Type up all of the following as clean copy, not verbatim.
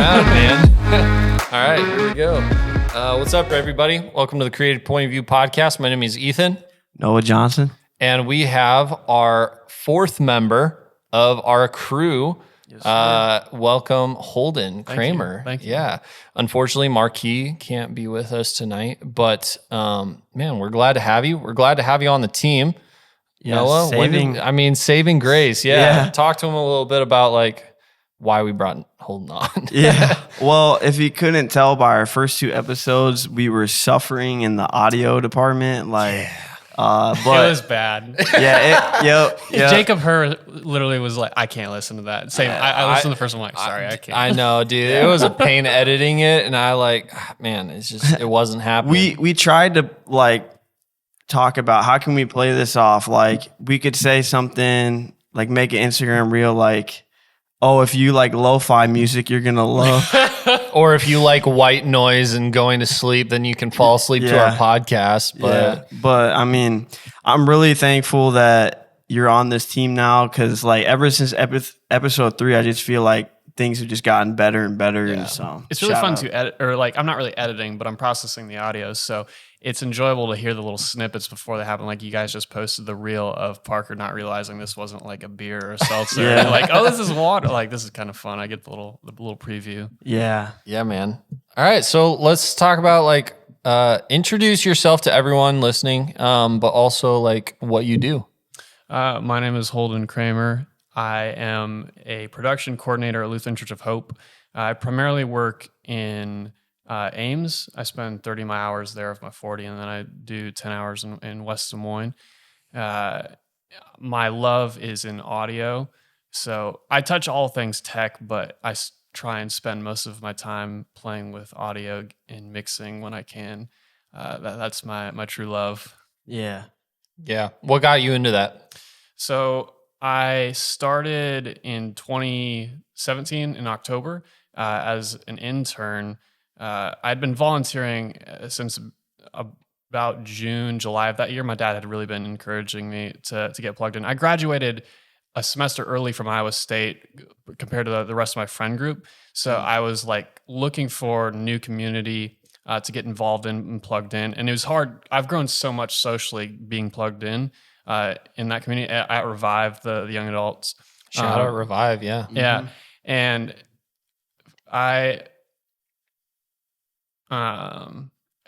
around, man. All right, here we go. What's up, everybody? Welcome to the Creative Point of View podcast. My name is Ethan. Noah Johnson. And we have our fourth member of our crew. Yes, welcome, Holden Kramer. Thank you. Yeah. Unfortunately, Marquis can't be with us tonight, but man, we're glad to have you. We're glad to have you on the team. Yeah, Noah, saving grace. Yeah. Talk to him a little bit about why we brought Holden on. Yeah. Well, if you couldn't tell by our first two episodes, we were suffering in the audio department. But it was bad. Yeah. Jacob Herr literally was like, I can't listen to that. Same. I listened to the first one. I'm like, sorry, I can't. I know, dude. It was a pain editing it, and it wasn't happening. We tried to talk about how can we play this off. We could say something make an Instagram reel oh, if you like lo-fi music, you're gonna love. Or if you like white noise and going to sleep, then you can fall asleep to our podcast. But I mean, I'm really thankful that you're on this team now because ever since episode 3, I just feel like things have just gotten better and better. Yeah. And so it's really fun to edit, or I'm not really editing, but I'm processing the audio. So it's enjoyable to hear the little snippets before they happen. You guys just posted the reel of Parker not realizing this wasn't a beer or a seltzer. Yeah. Oh, this is water. This is kind of fun. I get the little preview. Yeah. Yeah, man. All right. So let's talk about introduce yourself to everyone listening, but also what you do. My name is Holden Kramer. I am a production coordinator at Lutheran Church of Hope. I primarily work in Ames. I spend 30 of my hours there of my 40, and then I do 10 hours in West Des Moines. My love is in audio. So I touch all things tech, but I try and spend most of my time playing with audio and mixing when I can. That's my true love. Yeah. Yeah. What got you into that? So I started in 2017 in October as an intern. I'd been volunteering since about June, July of that year. My dad had really been encouraging me to get plugged in. I graduated a semester early from Iowa State compared to the rest of my friend group. So I was looking for new community to get involved in and plugged in. And it was hard. I've grown so much socially being plugged in that community at Revive, the young adults. Shout out Revive, yeah. Yeah. Mm-hmm. And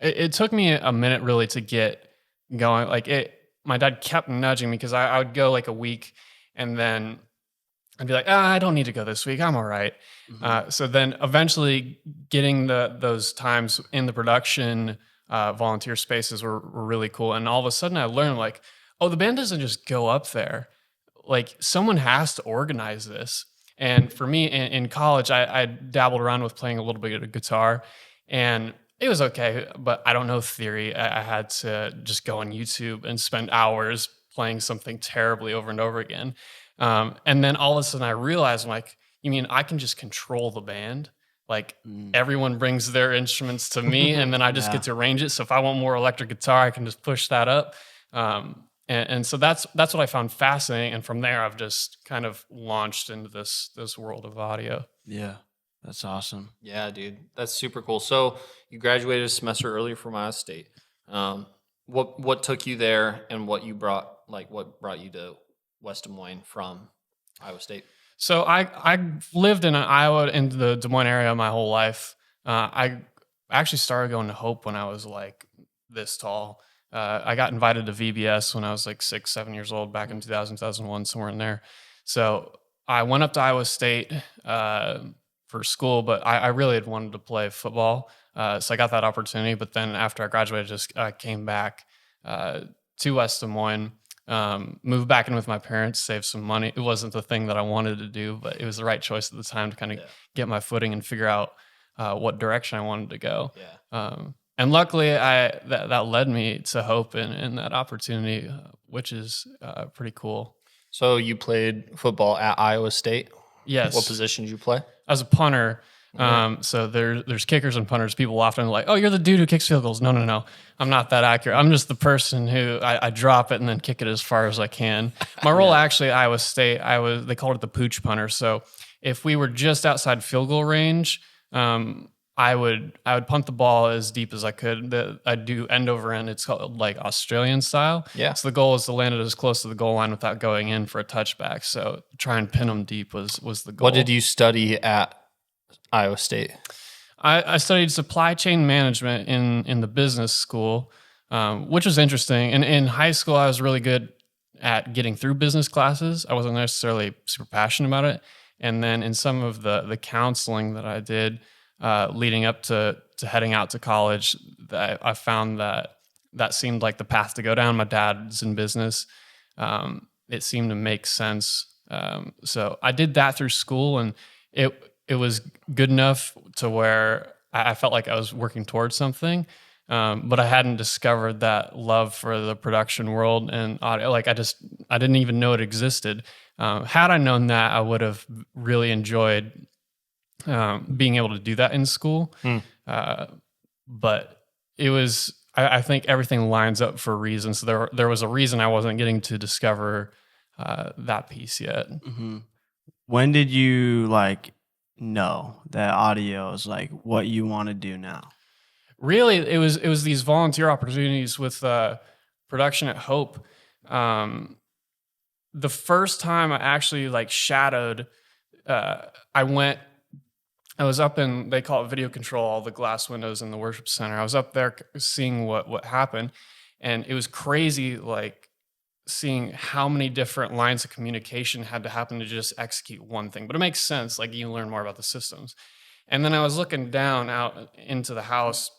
it took me a minute really to get going. My dad kept nudging me because I would go a week and then I'd be like, I don't need to go this week. I'm all right. Mm-hmm. So then eventually getting those times in the production volunteer spaces were really cool. And all of a sudden I learned oh, the band doesn't just go up there. Someone has to organize this. And for me in college, I dabbled around with playing a little bit of guitar, and it was okay, but I don't know theory. I had to just go on YouTube and spend hours playing something terribly over and over again. And then all of a sudden I realized, you mean I can just control the band? Everyone brings their instruments to me, and then I just get to arrange it. So if I want more electric guitar, I can just push that up. And so that's what I found fascinating. And from there, I've just kind of launched into this world of audio. Yeah, that's awesome. Yeah, dude, that's super cool. So you graduated a semester earlier from Iowa State. What took you there, and what brought you to West Des Moines from Iowa State? So I lived in Iowa, in the Des Moines area, my whole life. I actually started going to Hope when I was this tall. I got invited to VBS when I was 6, 7 years old back in 2000, 2001, somewhere in there. So I went up to Iowa State for school, but I really had wanted to play football. So I got that opportunity. But then after I graduated, I just came back to West Des Moines, moved back in with my parents, saved some money. It wasn't the thing that I wanted to do, but it was the right choice at the time to kind of get my footing and figure out what direction I wanted to go. Yeah. And luckily, that led me to Hope and that opportunity, which is pretty cool. So you played football at Iowa State? Yes. What position did you play? I was a punter. So there's kickers and punters. People often are oh, you're the dude who kicks field goals. No. I'm not that accurate. I'm just the person who I drop it and then kick it as far as I can. My role actually at Iowa State, they called it the pooch punter. So if we were just outside field goal range, I would punt the ball as deep as I could. I'd do end over end. It's called like Australian style. Yeah. So the goal is to land it as close to the goal line without going in for a touchback. So try and pin them deep was the goal. What did you study at Iowa State? I studied supply chain management in the business school, which was interesting. And in high school, I was really good at getting through business classes. I wasn't necessarily super passionate about it. And then in some of the counseling that I did leading up to heading out to college, I found that seemed like the path to go down. My dad's in business. It seemed to make sense. So I did that through school, and it was good enough to where I felt like I was working towards something. But I hadn't discovered that love for the production world and audio. Like I didn't even know it existed. Had I known that, I would have really enjoyed being able to do that in school. But it was, I think everything lines up for a reason. So there was a reason I wasn't getting to discover that piece yet. Mm-hmm. When did you like know that audio is like what you want to do now? Really, it was these volunteer opportunities with production at Hope. The first time I actually like shadowed, I was up in, they call it video control, all the glass windows in the worship center. I was up there seeing what happened, and it was crazy, like seeing how many different lines of communication had to happen to just execute one thing. But it makes sense, like you learn more about the systems. And then I was looking down out into the house,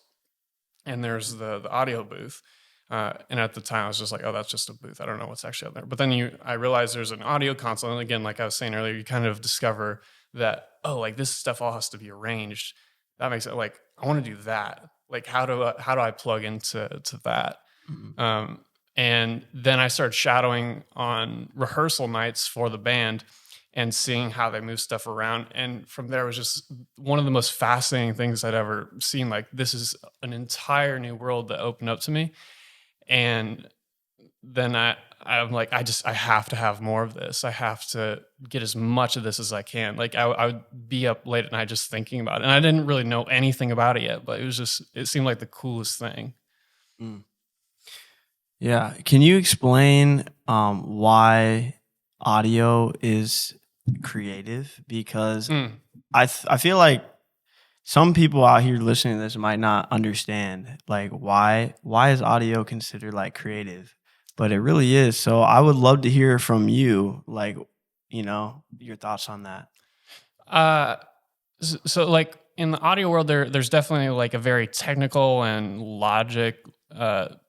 and there's the audio booth. And at the time, I was just like, oh, that's just a booth. I don't know what's actually out there. But then I realized there's an audio console. And again, like I was saying earlier, you kind of discover that, oh, like this stuff all has to be arranged. That makes it like, I want to do that. Like, how do I plug into that? Mm-hmm. And then I started shadowing on rehearsal nights for the band and seeing how they move stuff around. And from there, it was just one of the most fascinating things I'd ever seen. Like, this is an entire new world that opened up to me. And then I'm like, I have to have more of this. I have to get as much of this as I can. Like I would be up late at night just thinking about it. And I didn't really know anything about it yet, but it seemed like the coolest thing. Mm. Yeah. Can you explain why audio is creative? Because I feel like some people out here listening to this might not understand like why is audio considered like creative, but it really is. So I would love to hear from you, like, you know, your thoughts on that. So like in the audio world, there's definitely like a very technical and logic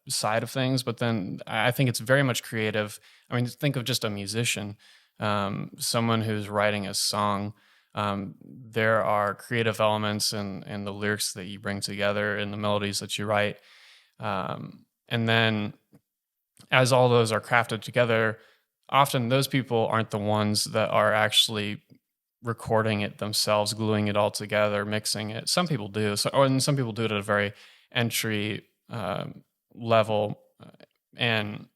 side of things, but then I think it's very much creative. I mean, think of just a musician, someone who's writing a song. There are creative elements in the lyrics that you bring together and the melodies that you write. And then as all those are crafted together, often those people aren't the ones that are actually recording it themselves, gluing it all together, mixing it. Some people do, and some people do it at a very entry level. And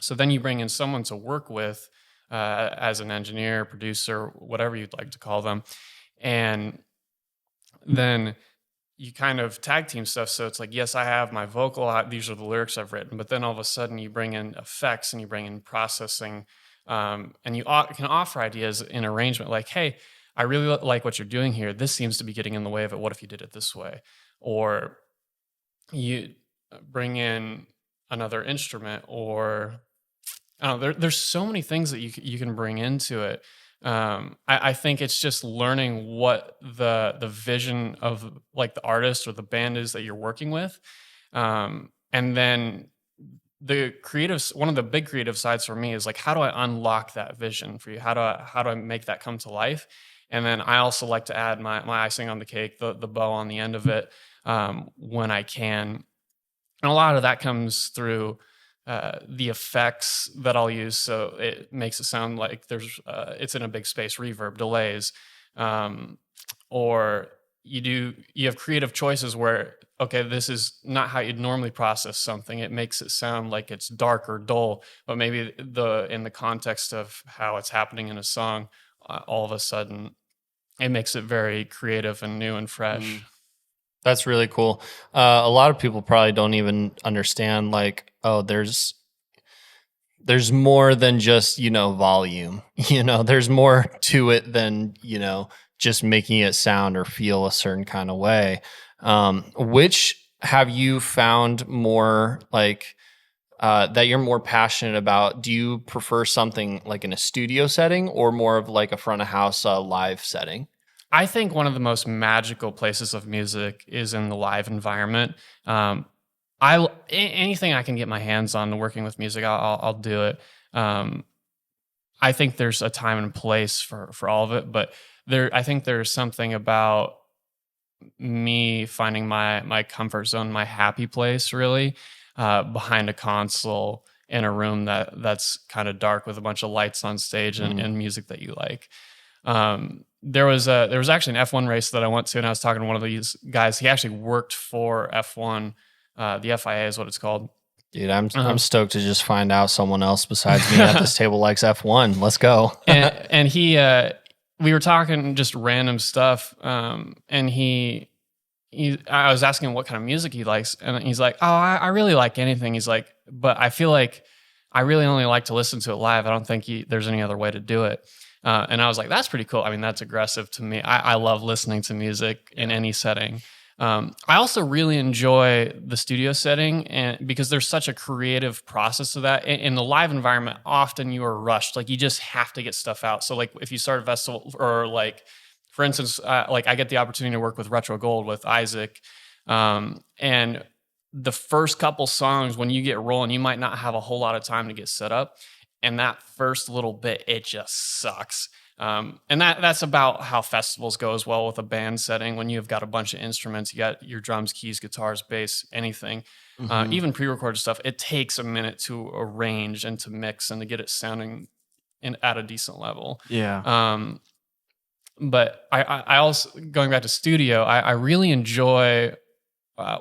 so then you bring in someone to work with as an engineer, producer, whatever you'd like to call them. And then you kind of tag team stuff. So it's like, yes, I have my vocal, these are the lyrics I've written, but then all of a sudden you bring in effects and you bring in processing, and you can offer ideas in arrangement like, hey, I really like what you're doing here. This seems to be getting in the way of it. What if you did it this way? Or you bring in another instrument, or I don't know, there's so many things that you can bring into it. I think it's just learning what the vision of like the artist or the band is that you're working with. And then the creatives, one of the big creative sides for me is like, how do I unlock that vision for you? How do I make that come to life? And then I also like to add my icing on the cake, the bow on the end of it, when I can. And a lot of that comes through the effects that I'll use, so it makes it sound like it's in a big space, reverb, delays, or you have creative choices where, okay, this is not how you'd normally process something. It makes it sound like it's dark or dull, but maybe in the context of how it's happening in a song, all of a sudden it makes it very creative and new and fresh. That's really cool. A lot of people probably don't even understand, like, oh, there's more than just, volume. There's more to it than, just making it sound or feel a certain kind of way. Which have you found more like that you're more passionate about? Do you prefer something like in a studio setting or more of like a front of house live setting? I think one of the most magical places of music is in the live environment. Anything I can get my hands on working with music, I'll do it. I think there's a time and place for all of it, but I think there's something about me finding my comfort zone, my happy place, really, behind a console in a room that's kind of dark with a bunch of lights on stage and music that you like. There was actually an F1 race that I went to, and I was talking to one of these guys. He actually worked for F1. The FIA is what it's called. Dude, I'm stoked to just find out someone else besides me at this table likes F1. Let's go. and he, we were talking just random stuff. And I was asking him what kind of music he likes, and he's like, "Oh, I really like anything." He's like, "But I feel like I really only like to listen to it live. I don't think there's any other way to do it." And I was like, "That's pretty cool." I mean, that's aggressive to me. I love listening to music in any setting. I also really enjoy the studio setting, and because there's such a creative process to that. In the live environment, often you are rushed. Like you just have to get stuff out. So like if you start a festival or like, for instance, like I get the opportunity to work with Retro Gold with Isaac, and the first couple songs, when you get rolling, you might not have a whole lot of time to get set up. And that first little bit, it just sucks. And that's about how festivals go as well with a band setting. When you've got a bunch of instruments, you got your drums, keys, guitars, bass, anything, even pre-recorded stuff. It takes a minute to arrange and to mix and to get it sounding at a decent level. Yeah. But I also, going back to studio, I really enjoy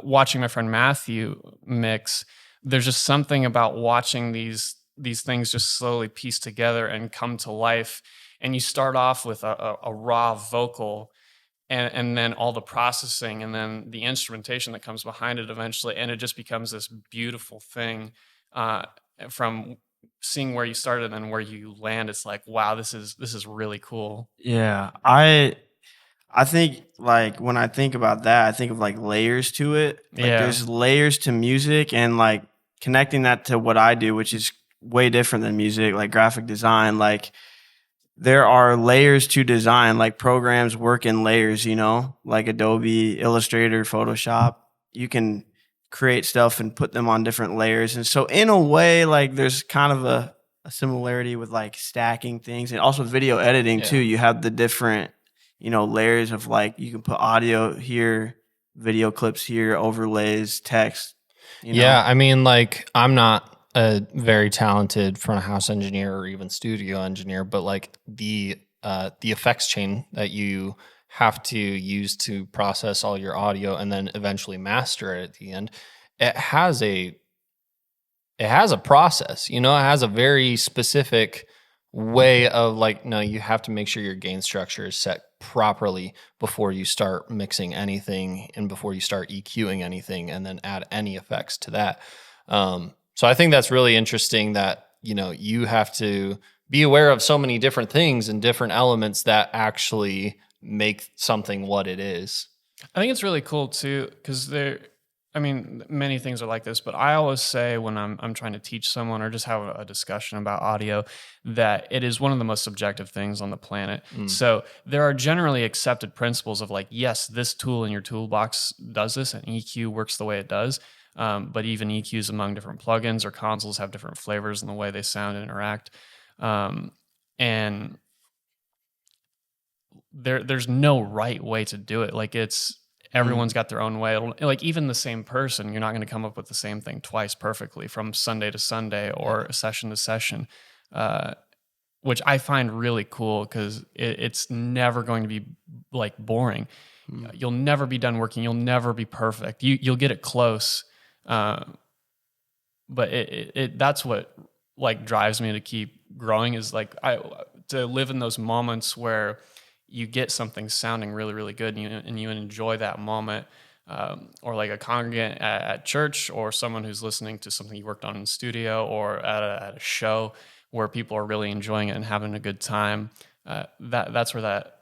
watching my friend Matthew mix. There's just something about watching these things just slowly piece together and come to life. And you start off with a raw vocal and then all the processing and then the instrumentation that comes behind it eventually. And it just becomes this beautiful thing from seeing where you started and where you land. It's like, wow, this is really cool. Yeah. I think like when I think about that, I think of like layers to it. Like there's layers to music, and like connecting that to what I do, which is way different than music, like graphic design. Like there are layers to design, like programs work in layers, like Adobe, Illustrator, Photoshop. You can create stuff and put them on different layers. And so in a way, like there's kind of a similarity with like stacking things, and also video editing too. You have the different, layers of like, you can put audio here, video clips here, overlays, text. Yeah. I mean, like I'm not a very talented front of house engineer or even studio engineer, but like the effects chain that you have to use to process all your audio and then eventually master it at the end, it has a process, it has a very specific way of like, no, you have to make sure your gain structure is set properly before you start mixing anything and before you start EQing anything and then add any effects to that. So I think that's really interesting that, you have to be aware of so many different things and different elements that actually make something what it is. I think it's really cool too, because many things are like this, but I always say when I'm trying to teach someone or just have a discussion about audio that it is one of the most subjective things on the planet. So there are generally accepted principles of like, yes, this tool in your toolbox does this and EQ works the way it does. But even EQs among different plugins or consoles have different flavors in the way they sound and interact. And there's no right way to do it. Like everyone's got their own way. Like even the same person, you're not going to come up with the same thing twice perfectly from Sunday to Sunday or session to session, which I find really cool because it's never going to be like boring. You'll never be done working. You'll never be perfect. You'll get it close. But that's what like drives me to keep growing is like to live in those moments where you get something sounding really, really good, and you enjoy that moment. Or like a congregant at church, or someone who's listening to something you worked on in the studio, or at a show where people are really enjoying it and having a good time. That's where that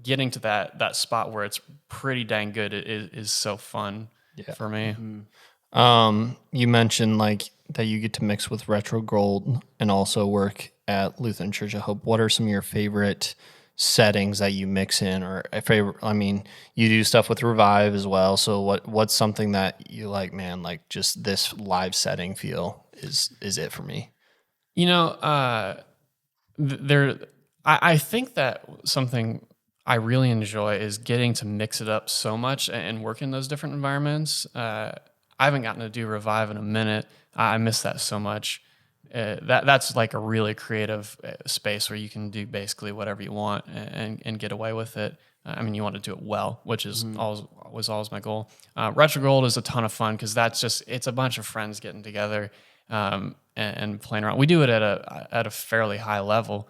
getting to that spot where it's pretty dang good is so fun for me. You mentioned like that you get to mix with Retro Gold and also work at Lutheran Church of Hope. What are some of your favorite settings that you mix in, or a favorite? I mean, you do stuff with Revive as well. So what's something that you like, man, like just this live setting feel is it for me? You know, I think that something I really enjoy is getting to mix it up so much and work in those different environments. I haven't gotten to do Revive in a minute. I miss that so much. That's like a really creative space where you can do basically whatever you want and get away with it. I mean, you want to do it well, which is always my goal. Retro Gold is a ton of fun because it's a bunch of friends getting together and playing around. We do it at a fairly high level,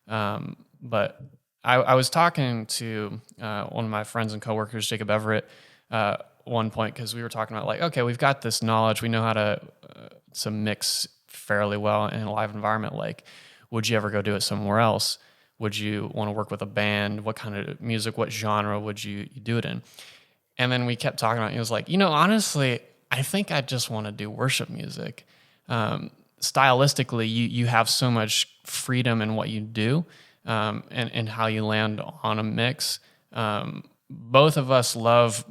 but I was talking to one of my friends and coworkers, Jacob Everett, one point, because we were talking about like, okay, we've got this knowledge, we know how to mix fairly well in a live environment. Like, would you ever go do it somewhere else? Would you want to work with a band? What kind of music, what genre would you do it in? And then we kept talking about it. He was like, honestly, I think I just want to do worship music. Stylistically, you have so much freedom in what you do, and how you land on a mix. Both of us love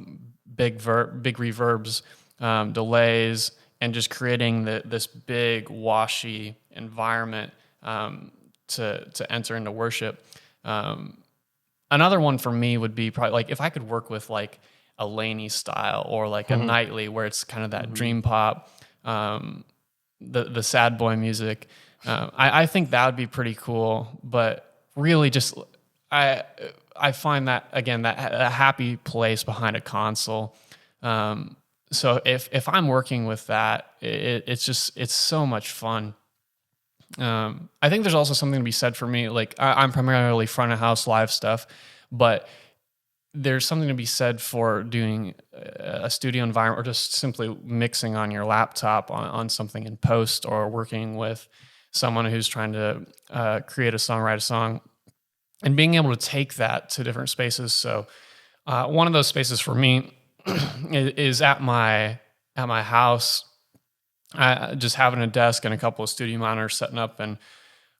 big reverbs, delays, and just creating this big washy environment to enter into worship. Another one for me would be probably like if I could work with like a Laney style or like a Nightly, where it's kind of that dream pop, the sad boy music. I think that would be pretty cool. But really, just I find that again that a happy place behind a console. So if I'm working with that, it's so much fun. I think there's also something to be said for me. Like I'm primarily front of house live stuff, but there's something to be said for doing a studio environment or just simply mixing on your laptop on something in post, or working with someone who's trying to create a song, write a song, and being able to take that to different spaces. So one of those spaces for me is at my house. Just having a desk and a couple of studio monitors setting up, and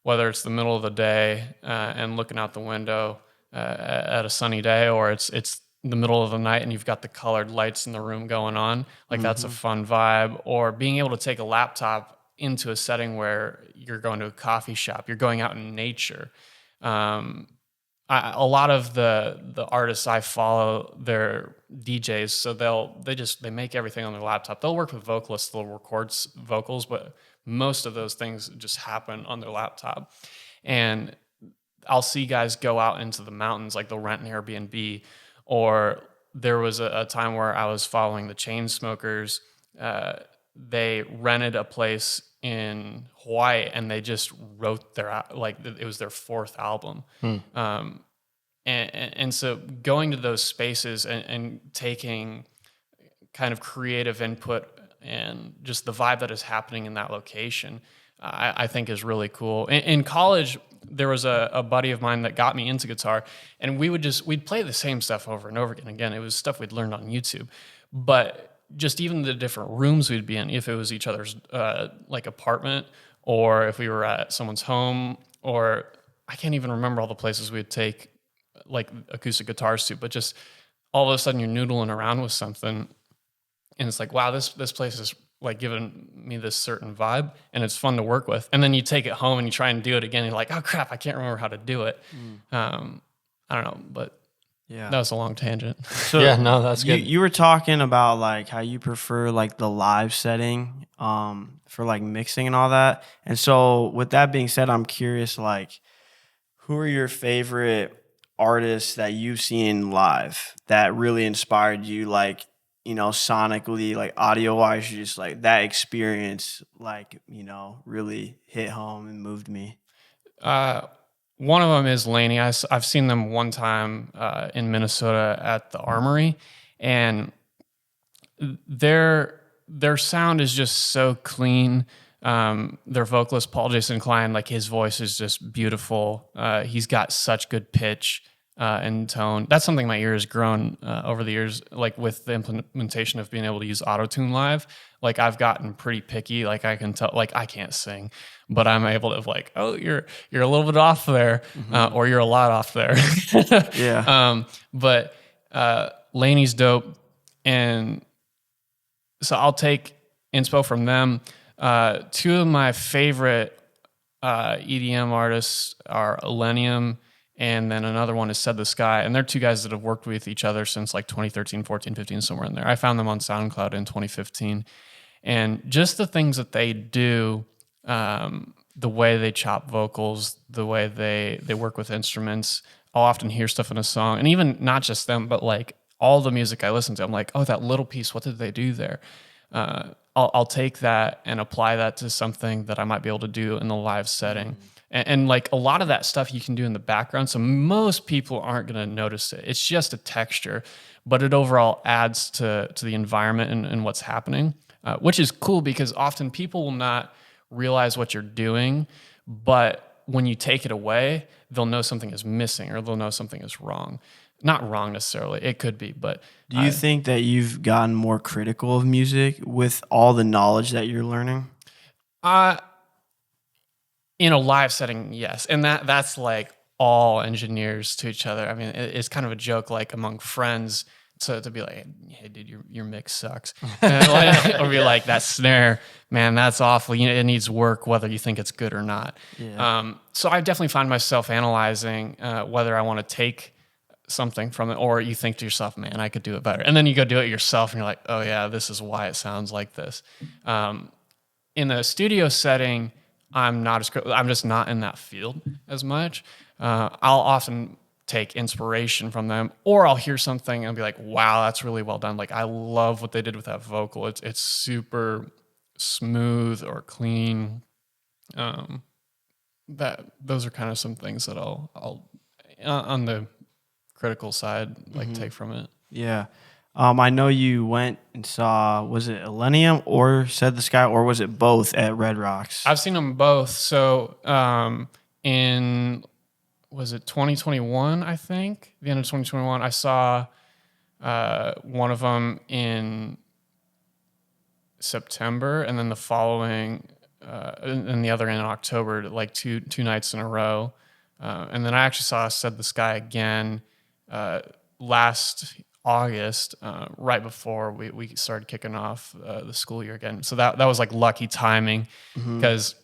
whether it's the middle of the day and looking out the window at a sunny day, or it's the middle of the night and you've got the colored lights in the room going on, like that's a fun vibe. Or being able to take a laptop into a setting where you're going to a coffee shop, you're going out in nature. A lot of the artists I follow, they're DJs, so they make everything on their laptop. They'll work with vocalists, they'll record vocals, but most of those things just happen on their laptop. And I'll see guys go out into the mountains, like they'll rent an Airbnb. Or there was a time where I was following the Chainsmokers. They rented a place in Hawaii and they just wrote it was their fourth album. And so going to those spaces and taking kind of creative input and just the vibe that is happening in that location, I think is really cool. In college, there was a buddy of mine that got me into guitar, and we'd play the same stuff over and over again. Again, it was stuff we'd learned on YouTube, but just even the different rooms we'd be in, if it was each other's like apartment, or if we were at someone's home, or I can't even remember all the places we'd take like acoustic guitars to, but just all of a sudden you're noodling around with something and it's like, wow, this place is like giving me this certain vibe and it's fun to work with. And then you take it home and you try and do it again. And you're like, oh crap, I can't remember how to do it. I don't know, but yeah, that was a long tangent. So yeah, no, that's good. You were talking about like how you prefer like the live setting for like mixing and all that. And so with that being said, I'm curious, like, who are your favorite artists that you've seen live that really inspired you, like, sonically, like audio wise, just like that experience, like, really hit home and moved me? One of them is Laney. I've seen them one time in Minnesota at the Armory, and their sound is just so clean. Their vocalist Paul Jason Klein, like his voice is just beautiful. He's got such good pitch and tone. That's something my ear has grown over the years, like with the implementation of being able to use auto-tune live. Like I've gotten pretty picky. Like I can tell, like I can't sing, but I'm able to like, oh, you're a little bit off there, or you're a lot off there. Yeah. But Laney's dope, and so I'll take inspo from them. Two of my favorite EDM artists are Illenium, and then another one is Said the Sky. And they're two guys that have worked with each other since like 2013, 14, 15, somewhere in there. I found them on SoundCloud in 2015. And just the things that they do, the way they chop vocals, the way they work with instruments. I'll often hear stuff in a song, and even not just them, but like all the music I listen to, I'm like, oh, that little piece, what did they do there? I'll take that and apply that to something that I might be able to do in the live setting. And like a lot of that stuff you can do in the background. So most people aren't going to notice it. It's just a texture, but it overall adds to the environment and what's happening, which is cool because often people will not realize what you're doing, but when you take it away, they'll know something is missing or they'll know something is wrong. Not wrong necessarily. It could be, but do you think that you've gotten more critical of music with all the knowledge that you're learning? In a live setting, yes. And that's like all engineers to each other. I mean, it's kind of a joke, like among friends, to be like, hey, dude, your mix sucks. Or be like, that snare, man, that's awful. You know, it needs work, whether you think it's good or not. Yeah. So I definitely find myself analyzing whether I want to take something from it, or you think to yourself, man, I could do it better. And then you go do it yourself and you're like, oh yeah, this is why it sounds like this. In a studio setting, I'm just not in that field as much. I'll often take inspiration from them, or I'll hear something and be like, wow, that's really well done. Like I love what they did with that vocal. It's super smooth or clean. Those are kind of some things that I'll on the critical side, like take from it. Yeah. I know you went and saw, was it Illenium or Said the Sky, or was it both at Red Rocks? I've seen them both. So in, was it 2021, I think? The end of 2021, I saw one of them in September, and then the following, and the other in October, like two nights in a row. And then I actually saw Said the Sky again last August, right before we started kicking off the school year again. So that was like lucky timing, because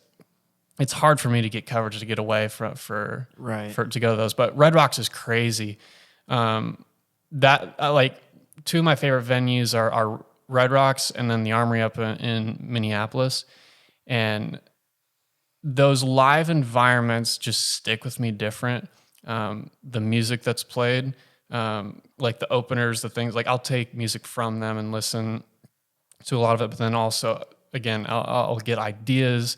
it's hard for me to get coverage to get away for to go to those. But Red Rocks is crazy. Like two of my favorite venues are Red Rocks and then the Armory up in Minneapolis, and those live environments just stick with me different. The music that's played, like the openers, the things, like I'll take music from them and listen to a lot of it, but then also, again, I'll get ideas,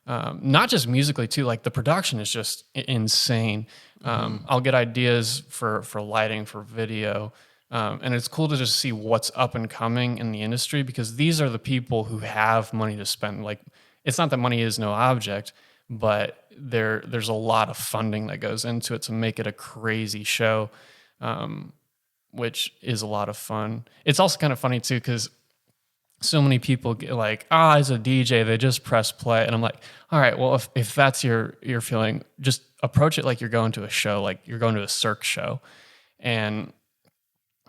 not just musically too, like the production is just insane. I'll get ideas for lighting, for video, and it's cool to just see what's up and coming in the industry, because these are the people who have money to spend. Like, it's not that money is no object, but there's a lot of funding that goes into it to make it a crazy show, which is a lot of fun. It's also kind of funny too, because so many people get like, as a DJ, they just press play. And I'm like, all right, well, if that's your feeling, just approach it like you're going to a show, like you're going to a Cirque show. And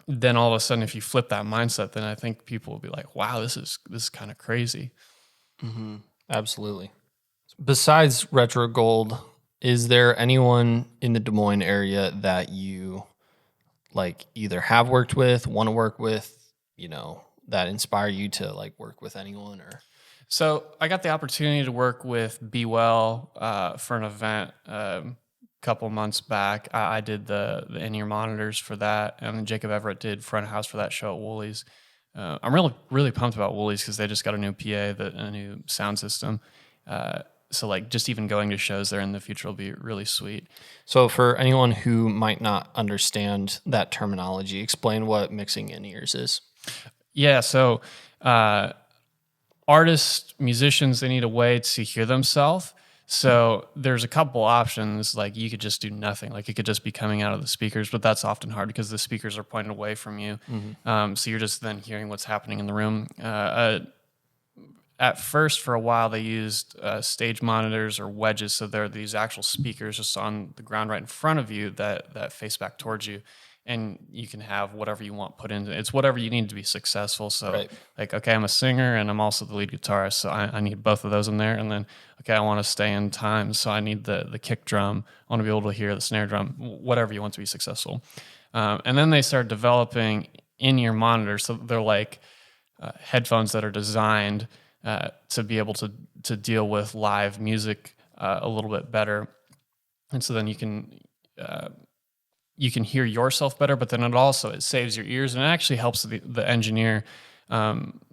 then all of a sudden, if you flip that mindset, then I think people will be like, wow, this is kind of crazy. Mm-hmm. Absolutely. Besides Retro Gold, is there anyone in the Des Moines area that you like either have worked with, want to work with, that inspire you to like work with anyone? Or so I got the opportunity to work with Be Well for an event a couple months back. I did the in-ear monitors for that, and then Jacob Everett did front of house for that show at Woolies. I'm really pumped about Woolies because they just got a new PA, a new sound system. So like just even going to shows there in the future will be really sweet. So for anyone who might not understand that terminology, explain what mixing in-ears is. Yeah, so artists, musicians, they need a way to hear themselves. So there's a couple options. Like you could just do nothing. Like it could just be coming out of the speakers, but that's often hard because the speakers are pointed away from you. So you're just then hearing what's happening in the room. At first, for a while, they used stage monitors or wedges. So there are these actual speakers just on the ground right in front of you that face back towards you. And you can have whatever you want put in. It's whatever you need to be successful. So, like, okay, I'm a singer and I'm also the lead guitarist. So I need both of those in there. And then, okay, I want to stay in time. So I need the kick drum. I want to be able to hear the snare drum, whatever you want to be successful. And then they start developing in-ear monitors. So they're like headphones that are designed to be able to deal with live music a little bit better. And so then you can hear yourself better, but then it saves your ears and it actually helps the engineer.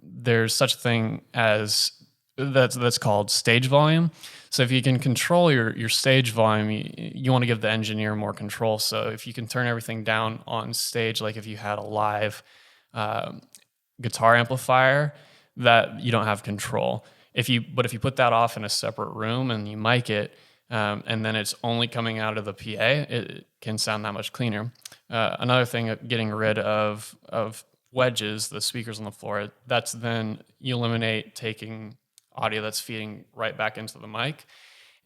There's such a thing as that's called stage volume. So if you can control your stage volume, you want to give the engineer more control. So if you can turn everything down on stage, like if you had a live guitar amplifier, that you don't have control. If you put that off in a separate room and you mic it, and then it's only coming out of the PA, it can sound that much cleaner. Another thing, getting rid of wedges, the speakers on the floor, that's then you eliminate taking audio that's feeding right back into the mic.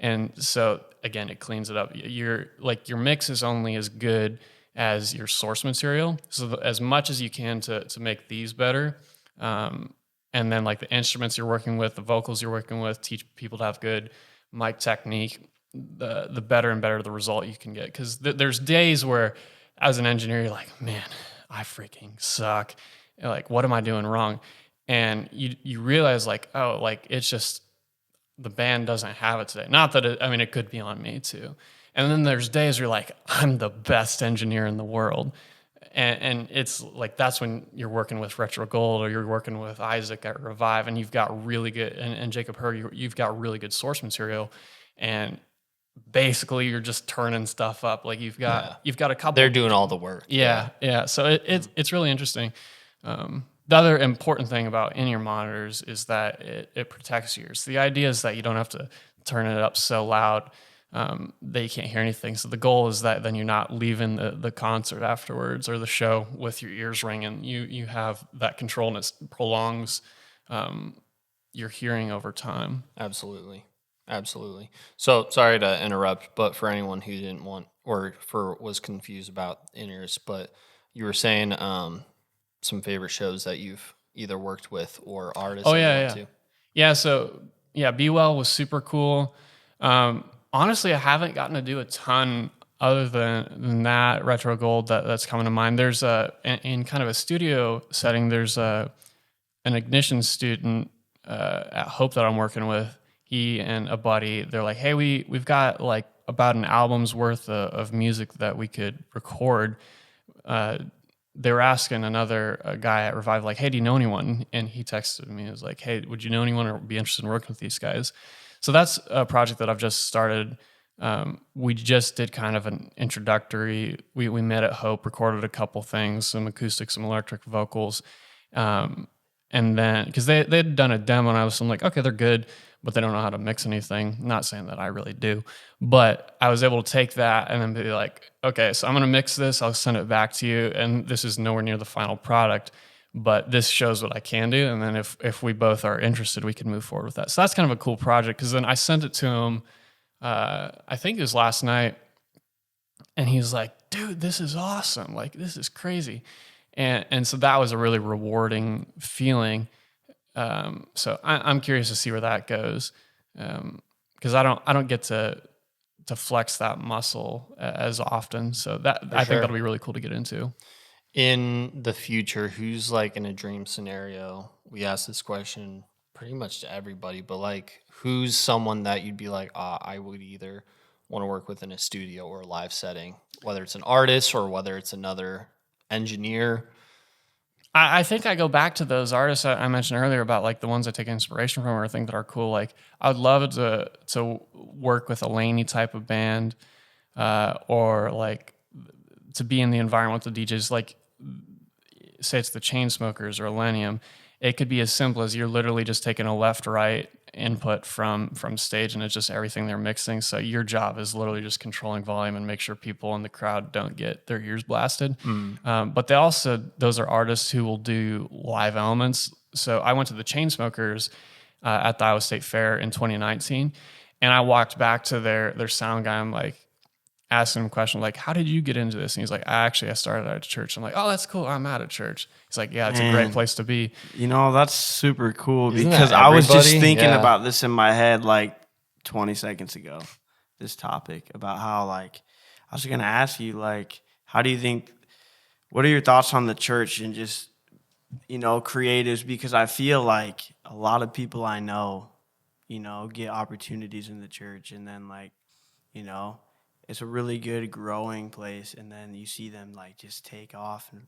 And so again, it cleans it up. Your mix is only as good as your source material. So as much as you can to make these better. And then like the instruments you're working with, the vocals you're working with, teach people to have good mic technique, the better and better the result you can get. Because there's days where as an engineer, you're like, man, I freaking suck. Like, what am I doing wrong? And you realize like, oh, like it's just the band doesn't have it today. Not that it could be on me too. And then there's days where you're like, I'm the best engineer in the world. And it's like that's when you're working with Retro Gold or you're working with Isaac at Revive, and you've got really good and Jacob Hurd, you've got really good source material, and basically you're just turning stuff up. Like you've got a couple. They're doing all the work. Yeah. So it's really interesting. The other important thing about in-ear monitors is that it protects your ears. The idea is that you don't have to turn it up so loud that you can't hear anything. So the goal is that then you're not leaving the concert afterwards or the show with your ears ringing. You have that control, and it prolongs your hearing over time. Absolutely. So sorry to interrupt, but for anyone who didn't want was confused about in-ears, but you were saying some favorite shows that you've either worked with or artists. Oh yeah. So Be Well was super cool. Honestly, I haven't gotten to do a ton other than that Retro Gold that's coming to mind. There's in kind of a studio setting, there's an ignition student at Hope that I'm working with. He and a buddy, they're like, hey, we've got like about an album's worth of music that we could record. They were asking another guy at Revive, like, hey, do you know anyone? And he texted me. He was like, hey, would you know anyone or be interested in working with these guys? So that's a project that I've just started. We just did kind of an introductory. We met at Hope, recorded a couple things, some acoustic, some electric vocals. And then, because they'd done a demo, and I'm like, okay, they're good, but they don't know how to mix anything. Not saying that I really do. But I was able to take that and then be like, okay, so I'm going to mix this. I'll send it back to you. And this is nowhere near the final product, but this shows what I can do. And then if we both are interested, we can move forward with that. So that's kind of a cool project, because then I sent it to him, I think it was last night, and he was like, dude, this is awesome. Like, this is crazy. And so that was a really rewarding feeling. So I'm curious to see where that goes, because I don't get to flex that muscle as often. So I think that'll be really cool to get into. In the future, who's like in a dream scenario? We ask this question pretty much to everybody, but like, who's someone that you'd be like, I would either want to work with in a studio or a live setting, whether it's an artist or whether it's another engineer? I think I go back to those artists I mentioned earlier about like the ones I take inspiration from or think that are cool. Like I would love to work with a Laney type of band, or like to be in the environment with the DJs. Like say it's the Chainsmokers or Millennium. It could be as simple as you're literally just taking a left-right input from stage, and it's just everything they're mixing. So your job is literally just controlling volume and make sure people in the crowd don't get their ears blasted. But those are artists who will do live elements. So I went to the Chainsmokers at the Iowa State Fair in 2019, and I walked back to their sound guy. I'm like, asking him a question like, how did you get into this? And he's like, I started at a church. I'm like, oh, that's cool. I'm at a church. He's like, yeah, it's a great place to be. You know, that's super cool. Isn't because that I was just everybody? thinking Yeah. about this in my head like 20 seconds ago, this topic about how like, I was going to ask you like, how do you think, what are your thoughts on the church and just, you know, creatives? Because I feel like a lot of people I know, you know, get opportunities in the church and then like, you know, it's a really good growing place, and then you see them like just take off, and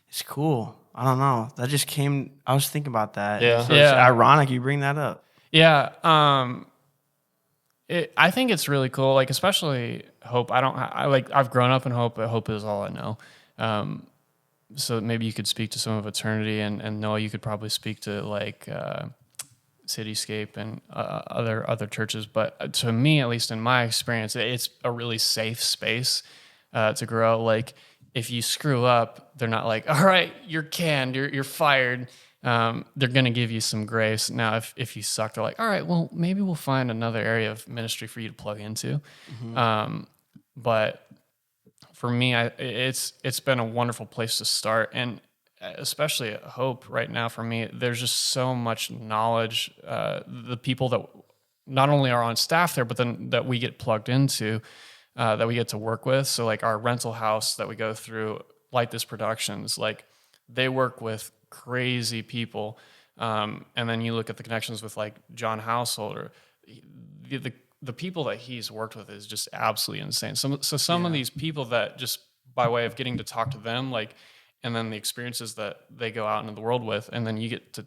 it's cool. I don't know. That just came. I was thinking about that. Yeah. So it's ironic you bring that up. Yeah. I think it's really cool. Like, especially Hope. I've grown up in Hope, but Hope is all I know. So maybe you could speak to some of Eternity, and Noah, you could probably speak to like Cityscape and other churches. But to me, at least in my experience, it's a really safe space to grow. Like if you screw up, they're not like, all right, you're canned, you're fired. They're going to give you some grace. Now, if you suck, they're like, all right, well, maybe we'll find another area of ministry for you to plug into. But for me, it's been a wonderful place to start. And especially at Hope right now for me, there's just so much knowledge. The people that not only are on staff there, but then that we get plugged into, that we get to work with. So like our rental house that we go through, Light This Productions, like they work with crazy people. And then you look at the connections with like John Householder, the people that he's worked with is just absolutely insane. Some of these people that just by way of getting to talk to them, like, and then the experiences that they go out into the world with, and then you get to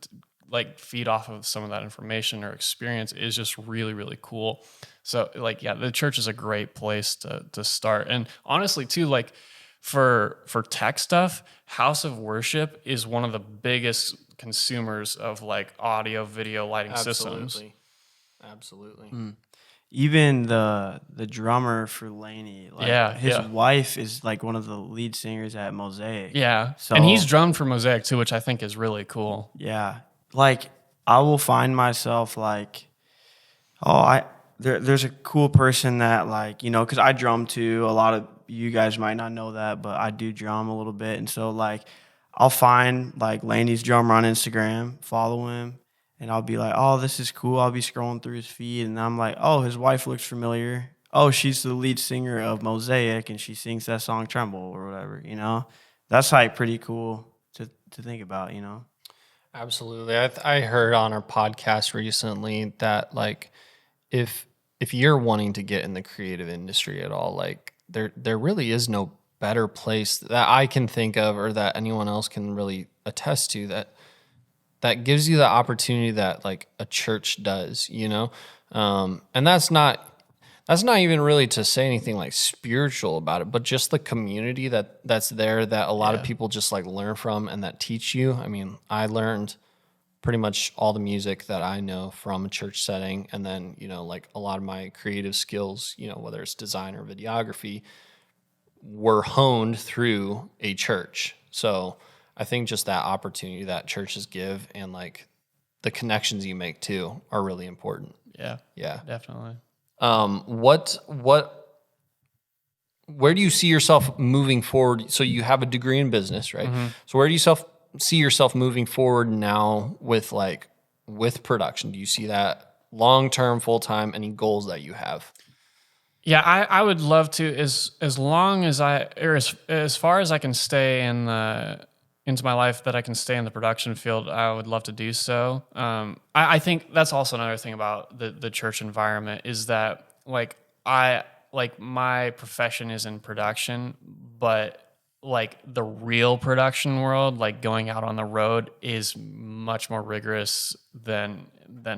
like feed off of some of that information or experience is just really, really cool. So like, yeah, the church is a great place to start. And honestly too, like for tech stuff, House of Worship is one of the biggest consumers of like audio, video, lighting systems. Absolutely. Even the drummer for Laney, like his wife is like one of the lead singers at Mosaic. Yeah. So, and he's drummed for Mosaic too, which I think is really cool. Yeah. Like I will find myself like, there's a cool person that like, you know, because I drum too. A lot of you guys might not know that, but I do drum a little bit. And so like I'll find like Laney's drummer on Instagram, follow him. And I'll be like, oh, this is cool. I'll be scrolling through his feed, and I'm like, oh, his wife looks familiar. Oh, she's the lead singer of Mosaic, and she sings that song Tremble or whatever, you know? That's like pretty cool to think about, you know? Absolutely. I heard on our podcast recently that like if you're wanting to get in the creative industry at all, like there really is no better place that I can think of or that anyone else can really attest to that gives you the opportunity that like a church does, you know? And that's not even really to say anything like spiritual about it, but just the community that's there that a lot of people just like learn from and that teach you. I mean, I learned pretty much all the music that I know from a church setting. And then, you know, like a lot of my creative skills, you know, whether it's design or videography, were honed through a church. So I think just that opportunity that churches give and like the connections you make too are really important. Yeah, definitely. Where do you see yourself moving forward? So you have a degree in business, right? Mm-hmm. So where do you see yourself moving forward now with production? Do you see that long-term, full-time, any goals that you have? Yeah, I would love to, as long as as far as I can stay into my life, that I can stay in the production field, I would love to do so. I think that's also another thing about the church environment is that my profession is in production, but like the real production world, like going out on the road, is much more rigorous than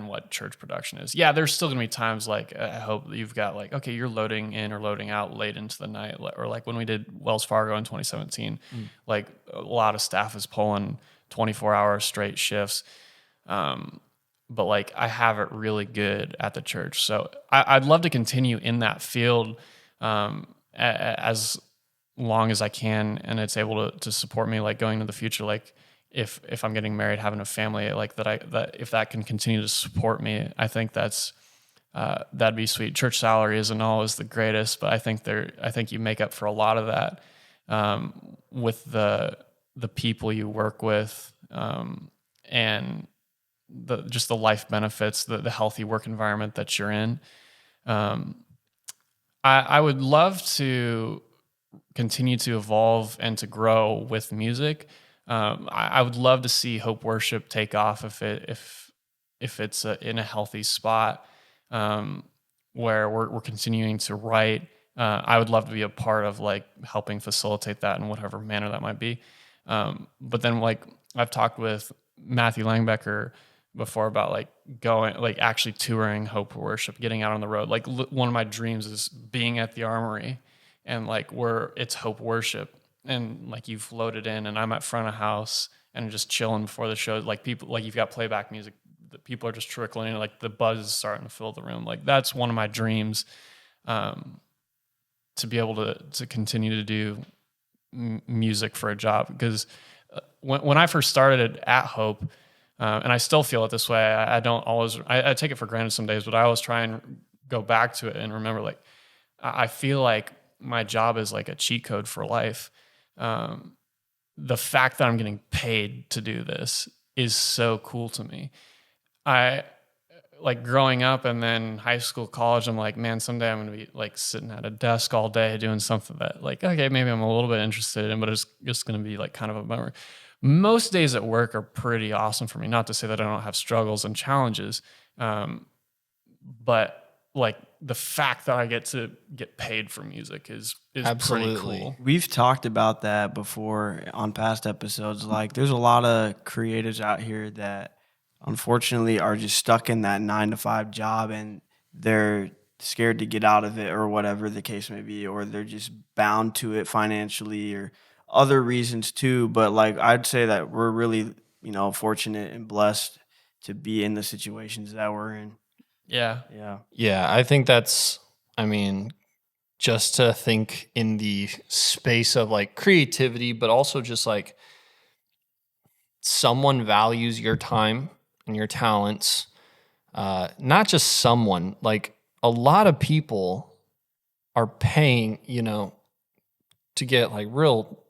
what church production is. Yeah, there's still gonna be times like I hope that you've got like, okay, you're loading in or loading out late into the night, or like when we did Wells Fargo in 2017, like a lot of staff is pulling 24-hour straight shifts. But like I have it really good at the church, so I'd love to continue in that field as long as I can, and it's able to support me like going into the future. Like if I'm getting married, having a family, like that if that can continue to support me, I think that'd be sweet. Church salary isn't always the greatest, but I think you make up for a lot of that with the people you work with, and just the life benefits, the healthy work environment that you're in. I would love to continue to evolve and to grow with music. I would love to see Hope Worship take off if it's in a healthy spot, where we're continuing to write. I would love to be a part of like helping facilitate that in whatever manner that might be. But then like I've talked with Matthew Langbecker before about like going, like actually touring Hope Worship, getting out on the road. Like one of my dreams is being at the Armory, and like where it's Hope Worship, and like you've loaded in and I'm at front of house and just chilling before the show. Like people, like you've got playback music, the people are just trickling in, like the buzz is starting to fill the room. Like that's one of my dreams, to be able to continue to do music for a job. Because when I first started at Hope, and I still feel it this way, I don't always, I take it for granted some days, but I always try and go back to it and remember, like, I feel like my job is like a cheat code for life. The fact that I'm getting paid to do this is so cool to me. I like growing up and then high school, college, I'm like, man, someday I'm going to be like sitting at a desk all day doing something that like, okay, maybe I'm a little bit interested in, but it's just going to be like kind of a bummer. Most days at work are pretty awesome for me. Not to say that I don't have struggles and challenges, but like the fact that I get to get paid for music is Absolutely pretty cool. We've talked about that before on past episodes. Like, there's a lot of creatives out here that unfortunately are just stuck in that 9-to-5 job, and they're scared to get out of it, or whatever the case may be, or they're just bound to it financially or other reasons too. But like, I'd say that we're really, fortunate and blessed to be in the situations that we're in. Yeah. Yeah, I think that's, I mean, just to think in the space of like creativity, but also just like someone values your time and your talents. Not just someone, like a lot of people are paying, to get like real,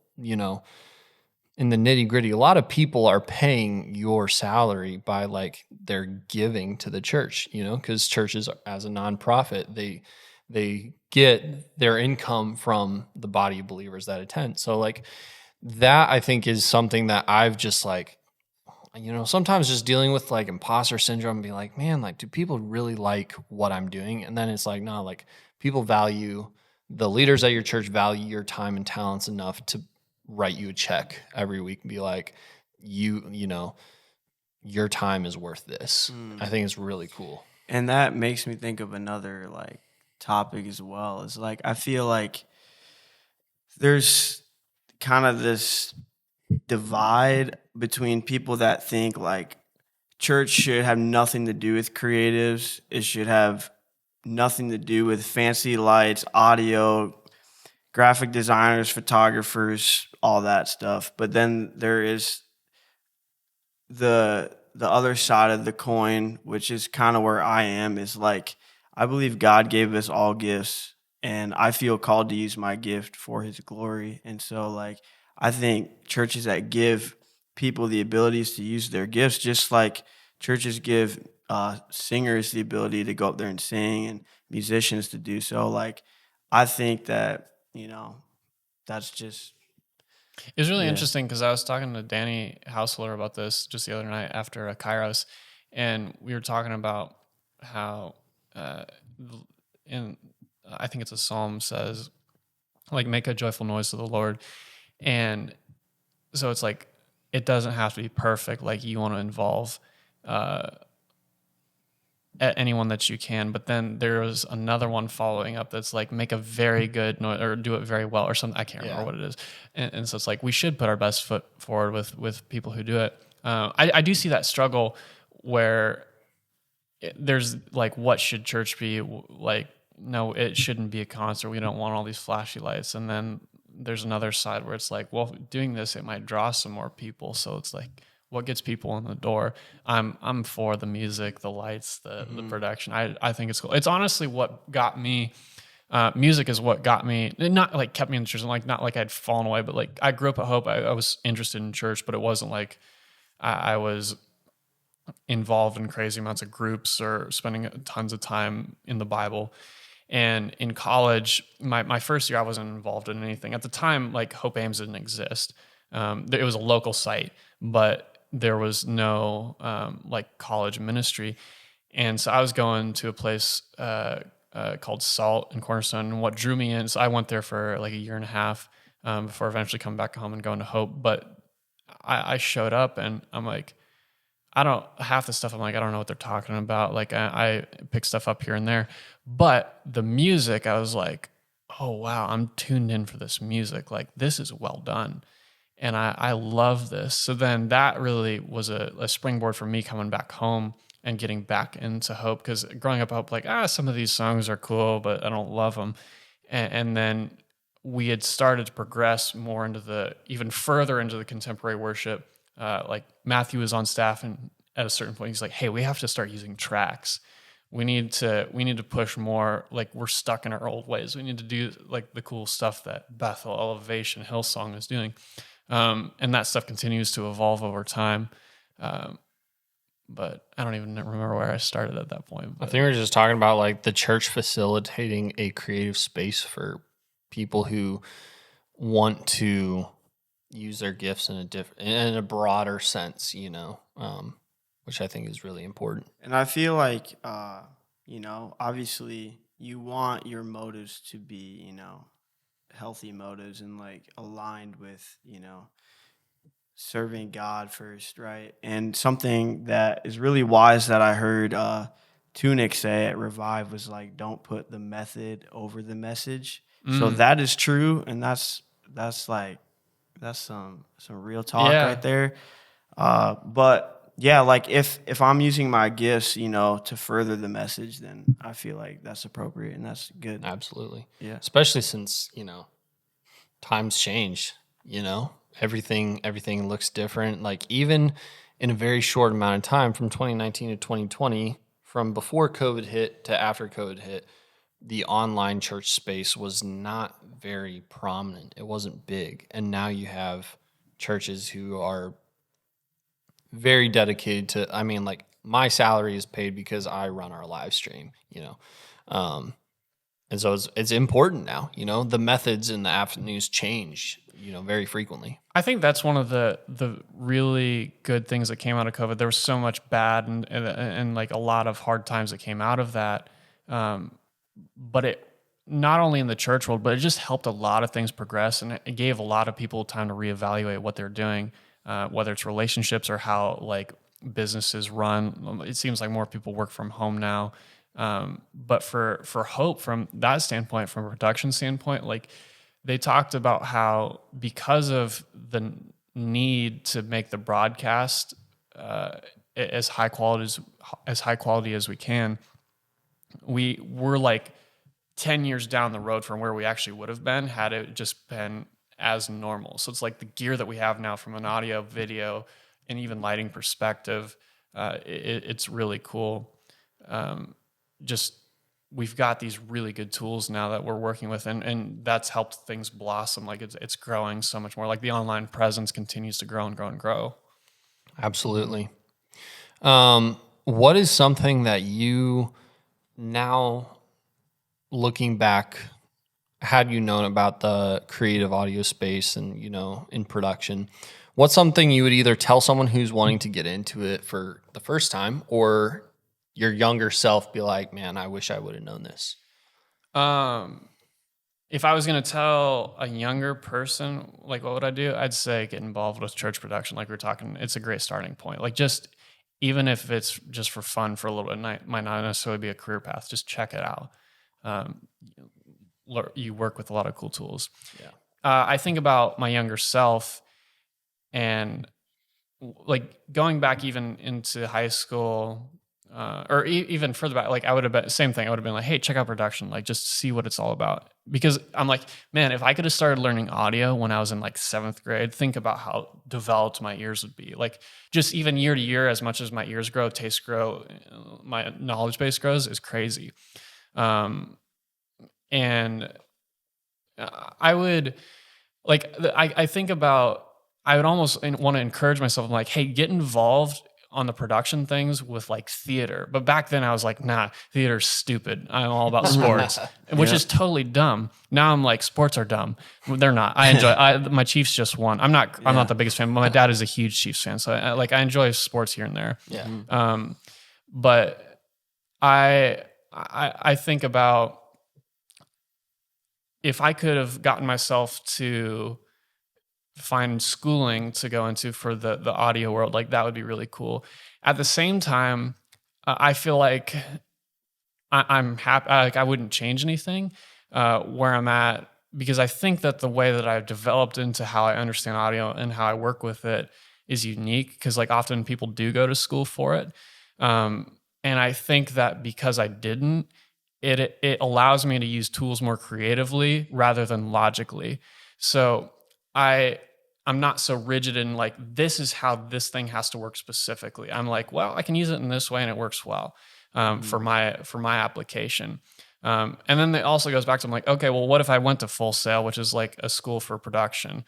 in the nitty gritty, a lot of people are paying your salary by like their giving to the church, because churches as a nonprofit, they get their income from the body of believers that attend. So like that, I think, is something that I've just like, sometimes just dealing with like imposter syndrome and be like, man, like, do people really like what I'm doing? And then it's like, no, like people value, the leaders at your church value your time and talents enough to write you a check every week and be like, your time is worth this. I think it's really cool. And that makes me think of another like topic as well. Is like, I feel like there's kind of this divide between people that think like church should have nothing to do with creatives. It should have nothing to do with fancy lights, audio, graphic designers, photographers, all that stuff. But then there is the other side of the coin, which is kind of where I am, is like, I believe God gave us all gifts, and I feel called to use my gift for his glory. And so like, I think churches that give people the abilities to use their gifts, just like churches give singers the ability to go up there and sing and musicians to do so. Like, I think that, that's just. It's really interesting because I was talking to Danny Hausler about this just the other night after a Kairos, and we were talking about how I think it's a psalm says, like, make a joyful noise to the Lord. And so it's like, it doesn't have to be perfect. Like you want to involve anyone that you can, but then there was another one following up that's like make a very good or do it very well or something. I can't remember what it is. And so it's like, we should put our best foot forward with people who do it. I do see that struggle where there's like, what should church be like? No, it shouldn't be a concert. We don't want all these flashy lights. And then there's another side where it's like, well, doing this, it might draw some more people. So it's like, what gets people in the door? I'm for the music, the lights, the production. I think it's cool. It's honestly what got me. Music is what got me, not like kept me in the church, and like not like I'd fallen away, but like I grew up at Hope. I was interested in church, but it wasn't like I was involved in crazy amounts of groups or spending tons of time in the Bible. And in college, my first year, I wasn't involved in anything. At the time, like Hope Ames didn't exist. It was a local site, but there was no like college ministry. And so I was going to a place called Salt in Cornerstone. And what drew me in, so I went there for like a year and a half before eventually coming back home and going to Hope. But I showed up and I'm like, half the stuff I'm like, I don't know what they're talking about. Like I pick stuff up here and there. But the music, I was like, oh wow, I'm tuned in for this music. Like this is well done. And I love this. So then that really was a springboard for me coming back home and getting back into Hope. Because growing up Hope, like, some of these songs are cool, but I don't love them. And then we had started to progress more into even further into the contemporary worship. Like Matthew was on staff, and at a certain point, he's like, hey, we have to start using tracks. We need to push more. Like we're stuck in our old ways. We need to do like the cool stuff that Bethel, Elevation, Hillsong is doing. And that stuff continues to evolve over time. But I don't even remember where I started at that point. But I think we were just talking about like the church facilitating a creative space for people who want to use their gifts in a broader sense, which I think is really important. And I feel like, obviously you want your motives to be, healthy motives and like aligned with, serving God first, right? And something that is really wise that I heard Tunic say at Revive was like, don't put the method over the message. So that is true, and that's some real talk right there. But yeah, like if I'm using my gifts, to further the message, then I feel like that's appropriate and that's good. Absolutely. Yeah. Especially since, times change, everything looks different. Like even in a very short amount of time from 2019 to 2020, from before COVID hit to after COVID hit, the online church space was not very prominent. It wasn't big. And now you have churches who are very dedicated to, like my salary is paid because I run our live stream, and so it's important now, the methods and the avenues change, very frequently. I think that's one of the really good things that came out of COVID. There was so much bad and like a lot of hard times that came out of that. But it not only in the church world, but it just helped a lot of things progress, and it gave a lot of people time to reevaluate what they're doing, whether it's relationships or how like businesses run. It seems like more people work from home now. But for Hope, from that standpoint, from a production standpoint, like they talked about how because of the need to make the broadcast as high quality as we can, we're like 10 years down the road from where we actually would have been had it just been as normal. So it's like the gear that we have now from an audio, video, and even lighting perspective, it's really cool. Just we've got these really good tools now that we're working with, and that's helped things blossom. Like it's growing so much more. Like the online presence continues to grow and grow and grow. Absolutely. What is something that you now, looking back, had you known about the creative audio space and, in production, what's something you would either tell someone who's wanting to get into it for the first time, or your younger self be like, man, I wish I would have known this? if I was going to tell a younger person, like, what would I do? I'd say get involved with church production. Like we're talking, it's a great starting point. Like just, even if it's just for fun for a little bit, might not necessarily be a career path, just check it out. You work with a lot of cool tools. Yeah. I think about my younger self and like going back even into high school, or even further back, like I would have been same thing. I would have been like, hey, check out production, like just see what it's all about. Because I'm like, man, if I could have started learning audio when I was in like 7th grade, think about how developed my ears would be. Like just even year to year, as much as my ears grow, tastes grow, my knowledge base grows is crazy. And I would like, I think about, I would almost want to encourage myself. I'm like, hey, get involved on the production things with like theater. But back then I was like, nah, theater's stupid. I'm all about sports, which is totally dumb. Now I'm like, sports are dumb. They're not. I enjoy, my Chiefs just won. I'm not the biggest fan, but my dad is a huge Chiefs fan. So I enjoy sports here and there. Yeah. But I think about if I could have gotten myself to find schooling to go into for the audio world, like that would be really cool. At the same time, I feel like I'm happy. Like I wouldn't change anything where I'm at, because I think that the way that I've developed into how I understand audio and how I work with it is unique. Because like often people do go to school for it, and I think that because I didn't, it allows me to use tools more creatively rather than logically. So I'm not so rigid in like, this is how this thing has to work specifically. I'm like, well, I can use it in this way and it works well for my application. And then it also goes back to, I'm like, okay, well, what if I went to Full Sail, which is like a school for production?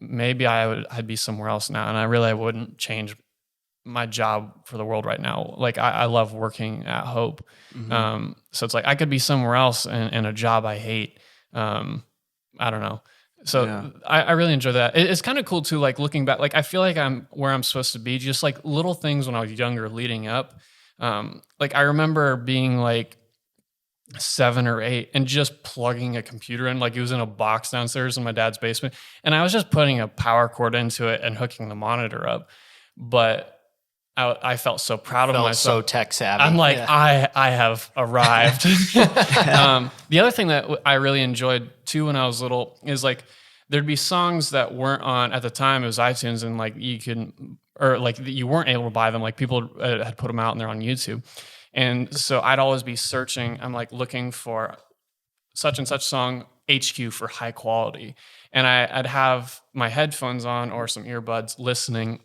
Maybe I'd be somewhere else now. And I really wouldn't change my job for the world right now. Like I love working at Hope. So it's like, I could be somewhere else in a job I hate. I don't know. So I really enjoy that. It's kind of cool too, like looking back, like I feel like I'm where I'm supposed to be, just like little things when I was younger leading up. Like I remember being like 7 or 8 and just plugging a computer in, like it was in a box downstairs in my dad's basement. And I was just putting a power cord into it and hooking the monitor up. But I felt so proud of myself. So tech savvy. I'm like, I have arrived. The other thing that I really enjoyed too when I was little is like there'd be songs that weren't on at the time. It was iTunes, and like you weren't able to buy them. Like people had put them out and they're on YouTube. And so I'd always be searching. I'm like looking for such and such song HQ for high quality, and I'd have my headphones on or some earbuds listening.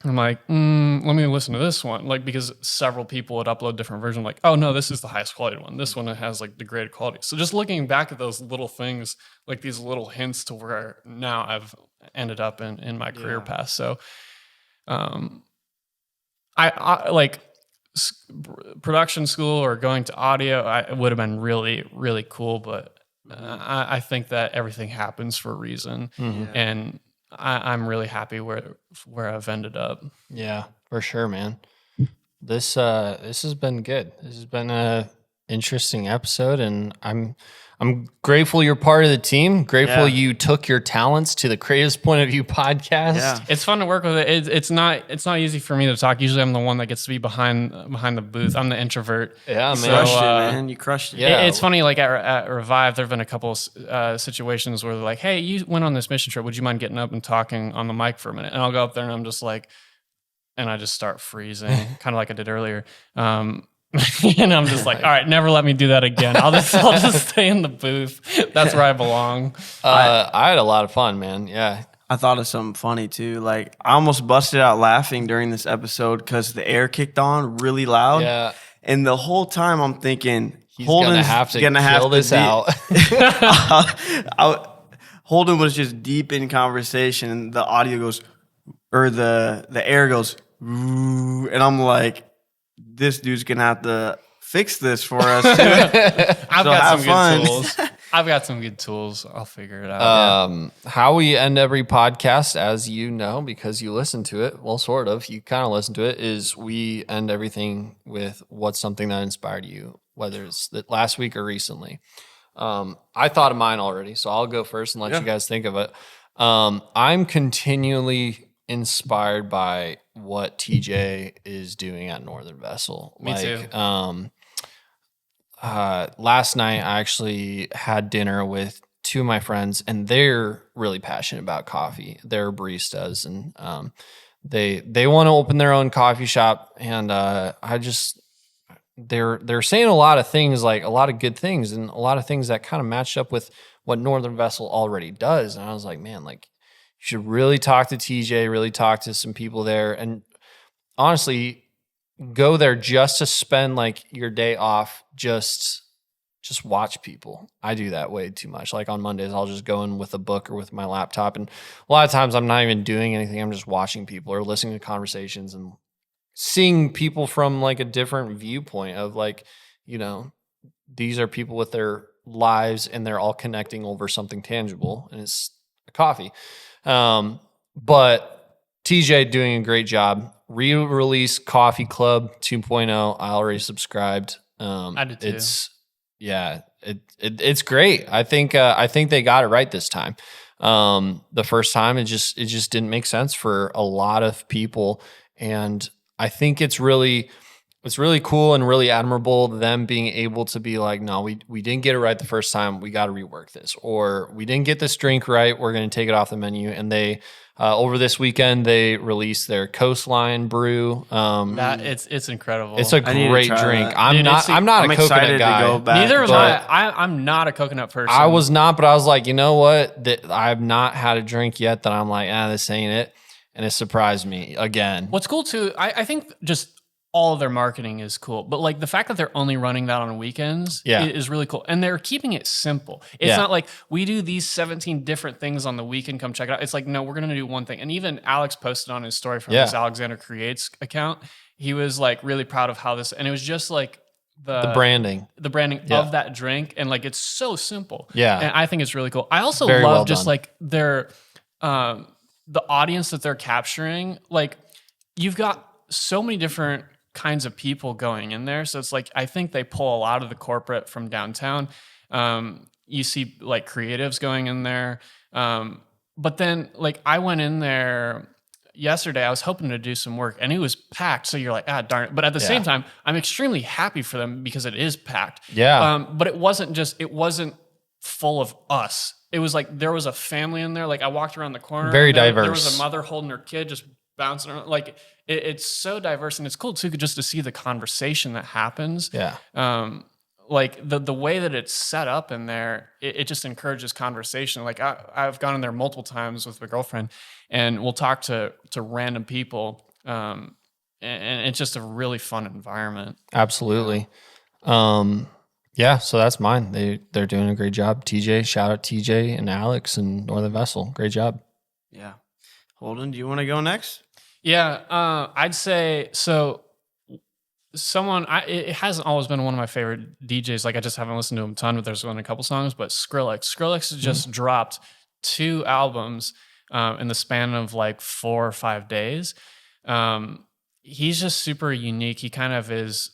I'm like, let me listen to this one. Like, because several people would upload different versions. Like, oh no, this is the highest quality one. This one has like degraded quality. So just looking back at those little things, like these little hints to where now I've ended up in my career path. So, I like production school or going to audio. It would have been really, really cool. But I think that everything happens for a reason. And I'm really happy where I've ended up. Yeah, for sure, man. This has been good. This has been a interesting episode, and I'm grateful you're part of the team. Grateful you took your talents to the Creative's Point of View podcast. Yeah. It's fun to work with it. It's not easy for me to talk. Usually I'm the one that gets to be behind the booth. I'm the introvert. Yeah, man. Crushed it, man. You crushed it. Yeah. It's funny, like at Revive, there have been a couple of situations where they're like, hey, you went on this mission trip. Would you mind getting up and talking on the mic for a minute? And I'll go up there and I'm just like, and I just start freezing, kind of like I did earlier. And I'm just like, all right, never let me do that again. I'll just stay in the booth. That's where I belong. I had a lot of fun, man. Yeah. I thought of something funny too. Like I almost busted out laughing during this episode because the air kicked on really loud. Yeah. And the whole time I'm thinking, He's Holden's gonna have to kill this out. Holden was just deep in conversation, and the audio goes, or the air goes, and I'm like, this dude's gonna have to fix this for us too. I've So got have some fun. good tools. I've got some good tools. I'll figure it out. How we end every podcast, as you know, because you listen to it, well, sort of, you kind of listen to it, is we end everything with what's something that inspired you, whether it's last week or recently. I thought of mine already, so I'll go first and let you guys think of it. I'm continually inspired by what TJ is doing at Northern Vessel. Me too. Last night I actually had dinner with two of my friends, and they're really passionate about coffee. They're baristas, and they want to open their own coffee shop. And they're saying a lot of things, like a lot of good things, and a lot of things that kind of matched up with what Northern Vessel already does. And I was like, man, like you should really talk to TJ, really talk to some people there, and honestly, go there just to spend like your day off, just watch people. I do that way too much. Like on Mondays, I'll just go in with a book or with my laptop, and a lot of times I'm not even doing anything. I'm just watching people or listening to conversations and seeing people from like a different viewpoint of like, these are people with their lives and they're all connecting over something tangible, and it's a coffee. But TJ doing a great job. Re-release Coffee Club 2.0. I already subscribed. I did too. It's great. I think they got it right this time. The first time it just didn't make sense for a lot of people, and I think it's really cool and really admirable them being able to be like, no, we didn't get it right the first time. We got to rework this, or we didn't get this drink right. We're going to take it off the menu. And they over this weekend they released their Coastline brew. It's incredible. It's a great drink. Dude, I'm not a coconut guy. To go back, Neither am I. I'm not a coconut person. I was not, but I was like, you know what? I've not had a drink yet that I'm like, this ain't it. And it surprised me again. What's cool too, I think just all of their marketing is cool, but like the fact that they're only running that on weekends is really cool. And they're keeping it simple. It's not like we do these 17 different things on the weekend, come check it out. It's like, no, we're going to do one thing. And even Alex posted on his story from his Alexander Creates account. He was like really proud of how this, and it was just like the branding of that drink. And like, it's so simple. Yeah. And I think it's really cool. I also love just like their, the audience that they're capturing. Like you've got so many different kinds of people going in there. So it's like, I think they pull a lot of the corporate from downtown. You see like creatives going in there. But then like I went in there yesterday, I was hoping to do some work and it was packed. So you're like, darn it. But at the same time, I'm extremely happy for them because it is packed. Yeah. But it wasn't full of us. It was like, there was a family in there. Like I walked around the corner. Very diverse. There was a mother holding her kid just bouncing around. Like it's so diverse, and it's cool too, just to see the conversation that happens. Yeah. Like the way that it's set up in there, it just encourages conversation. Like I've gone in there multiple times with my girlfriend, and we'll talk to random people. And it's just a really fun environment. Absolutely. Yeah, so that's mine. They're doing a great job. TJ, shout out TJ and Alex and Northern Vessel. Great job. Yeah. Holden, do you want to go next? Yeah, I'd say so. It hasn't always been one of my favorite DJs. Like I just haven't listened to him a ton, but there's been a couple songs. But Skrillex has just dropped 2 albums in the span of like 4 or 5 days. He's just super unique. He kind of is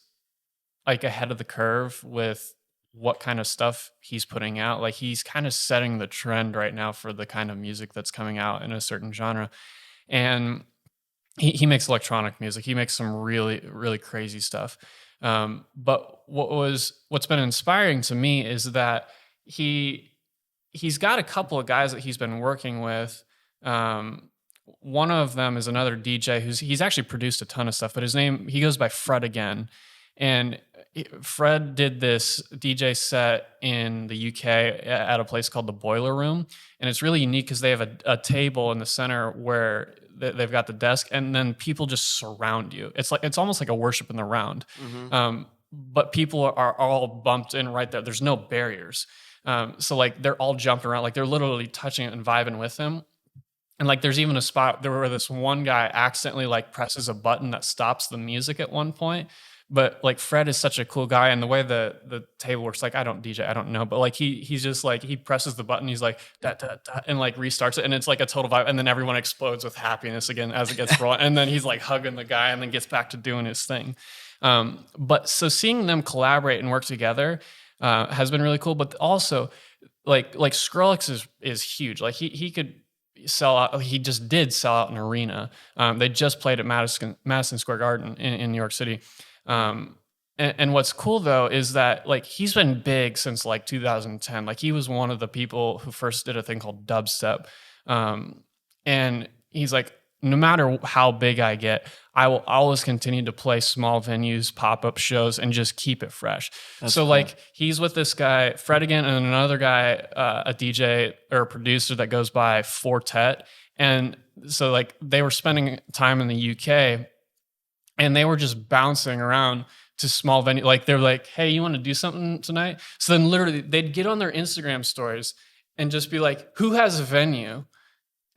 like ahead of the curve with what kind of stuff he's putting out. Like he's kind of setting the trend right now for the kind of music that's coming out in a certain genre. And he makes electronic music. He makes some really, really crazy stuff. But what's been inspiring to me is that he's got a couple of guys that he's been working with. One of them is another DJ he's actually produced a ton of stuff, but he goes by Fred again. And Fred did this DJ set in the UK at a place called the Boiler Room. And it's really unique because they have a table in the center where they've got the desk, and then people just surround you. It's almost like a worship in the round. Mm-hmm. But people are all bumped in right there. There's no barriers. So like they're all jumping around, like they're literally touching it and vibing with him. And like there's even a spot there where this one guy accidentally like presses a button that stops the music at one point. But like Fred is such a cool guy, and the way the table works, like I don't DJ, I don't know, but like he's just like he presses the button, he's like da, da, da, and like restarts it, and it's like a total vibe, and then everyone explodes with happiness again as it gets rolling, and then he's like hugging the guy, and then gets back to doing his thing. But so seeing them collaborate and work together, has been really cool. But also, like Skrillex is huge. Like he could sell out. He just did sell out an arena. They just played at Madison Square Garden in New York City. And what's cool though is that like he's been big since like 2010. Like he was one of the people who first did a thing called dubstep. And he's like, no matter how big I get, I will always continue to play small venues, pop-up shows, and just keep it fresh. So cool. Like he's with this guy, Fredigan, and another guy, a DJ or a producer that goes by Fortet. And so like they were spending time in the UK and they were just bouncing around to small venue. Like they're like, hey, you want to do something tonight? So then literally they'd get on their Instagram stories and just be like, who has a venue?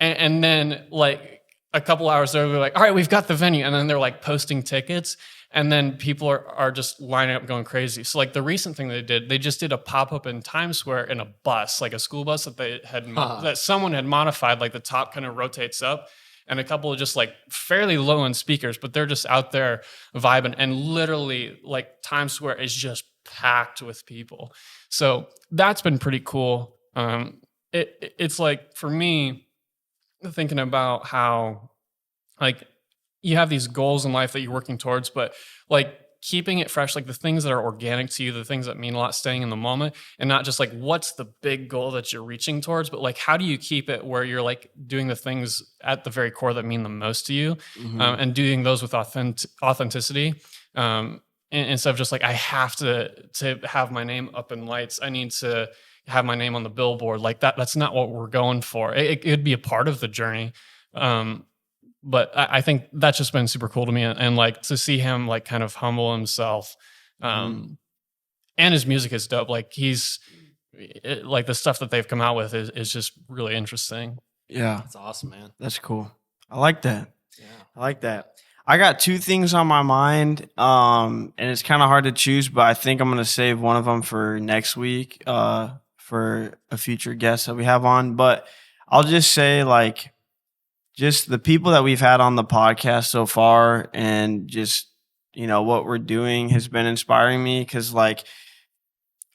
And then like a couple hours later, they're like, all right, we've got the venue. And then they're like posting tickets. And then people are just lining up going crazy. So like the recent thing they just did a pop-up in Times Square in a bus, like a school bus that they had, that someone had modified, like the top kind of rotates up. And a couple of just like fairly low end speakers, but they're just out there vibing. And literally like Times Square is just packed with people. So that's been pretty cool. It's like for me, thinking about how like you have these goals in life that you're working towards, but like keeping it fresh, like the things that are organic to you, the things that mean a lot, staying in the moment, and not just like what's the big goal that you're reaching towards, but like how do you keep it where you're like doing the things at the very core that mean the most to you, and doing those with authenticity, instead of just like I have to have my name up in lights, I need to have my name on the billboard. Like that's not what we're going for. It could be a part of the journey. But I think that's just been super cool to me. And like to see him like kind of humble himself. And his music is dope. Like like the stuff that they've come out with is just really interesting. Yeah. That's awesome, man. That's cool. I like that. Yeah. I like that. I got two things on my mind, and it's kind of hard to choose, but I think I'm going to save one of them for next week, for a future guest that we have on. But I'll just say, like, just the people that we've had on the podcast so far and just, what we're doing has been inspiring me. Cause like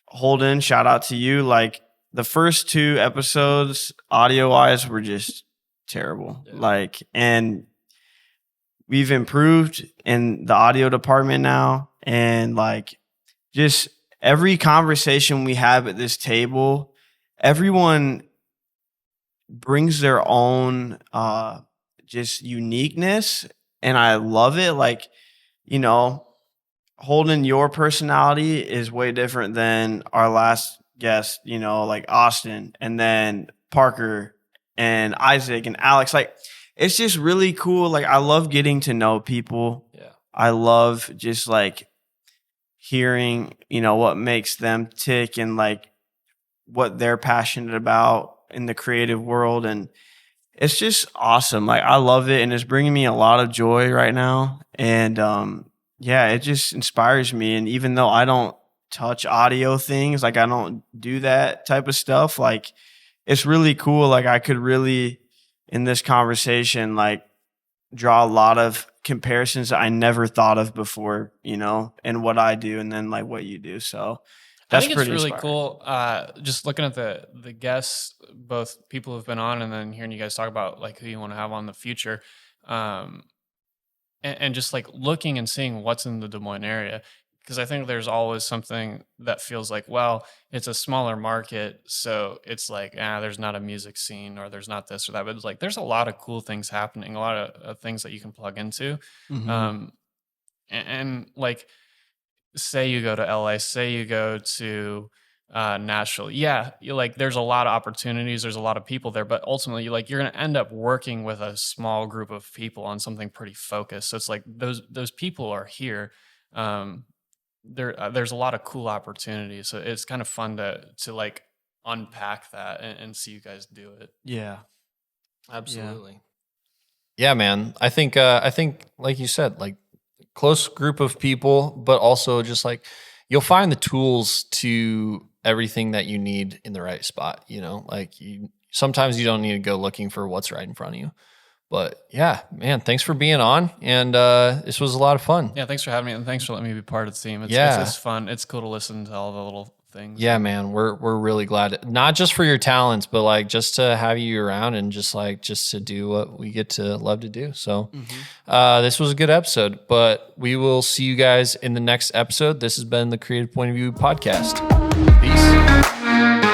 Holden, shout out to you. Like the first 2 episodes audio wise were just terrible. Yeah. Like, and we've improved in the audio department now. And like just every conversation we have at this table, everyone brings their own just uniqueness, and I love it. Like, Holden, your personality is way different than our last guest, like Austin, and then Parker and Isaac and Alex. Like, it's just really cool. Like, I love getting to know people. Yeah. I love just like hearing, what makes them tick and like what they're passionate about in the creative world. And it's just awesome. Like, I love it. And it's bringing me a lot of joy right now. And, yeah, it just inspires me. And even though I don't touch audio things, like I don't do that type of stuff, like it's really cool. Like I could really, in this conversation, like draw a lot of comparisons that I never thought of before, and what I do and then like what you do. So that's I think pretty it's really inspiring. cool. Just looking at the guests, both people who've been on, and then hearing you guys talk about like who you want to have on in the future, and just like looking and seeing what's in the Des Moines area, because I think there's always something that feels like, well, it's a smaller market, so it's like, there's not a music scene or there's not this or that, but it's like there's a lot of cool things happening, a lot of things that you can plug into, and like. Say you go to LA, say you go to Nashville. Yeah, there's a lot of opportunities. There's a lot of people there, but ultimately, you're going to end up working with a small group of people on something pretty focused. So it's like those people are here. There's a lot of cool opportunities. So it's kind of fun to like unpack that and see you guys do it. Yeah, absolutely. Yeah, man. I think like you said, like. Close group of people, but also just like you'll find the tools to everything that you need in the right spot. Like sometimes you don't need to go looking for what's right in front of you. But yeah, man, thanks for being on, and this was a lot of fun. Yeah, thanks for having me, and thanks for letting me be part of the team. It's fun. It's cool to listen to all the little things. Yeah, man, we're really glad, not just for your talents, but like just to have you around and just to do what we get to love to do. So this was a good episode, but we will see you guys in the next episode. This has been the Creative Point of View podcast. Peace.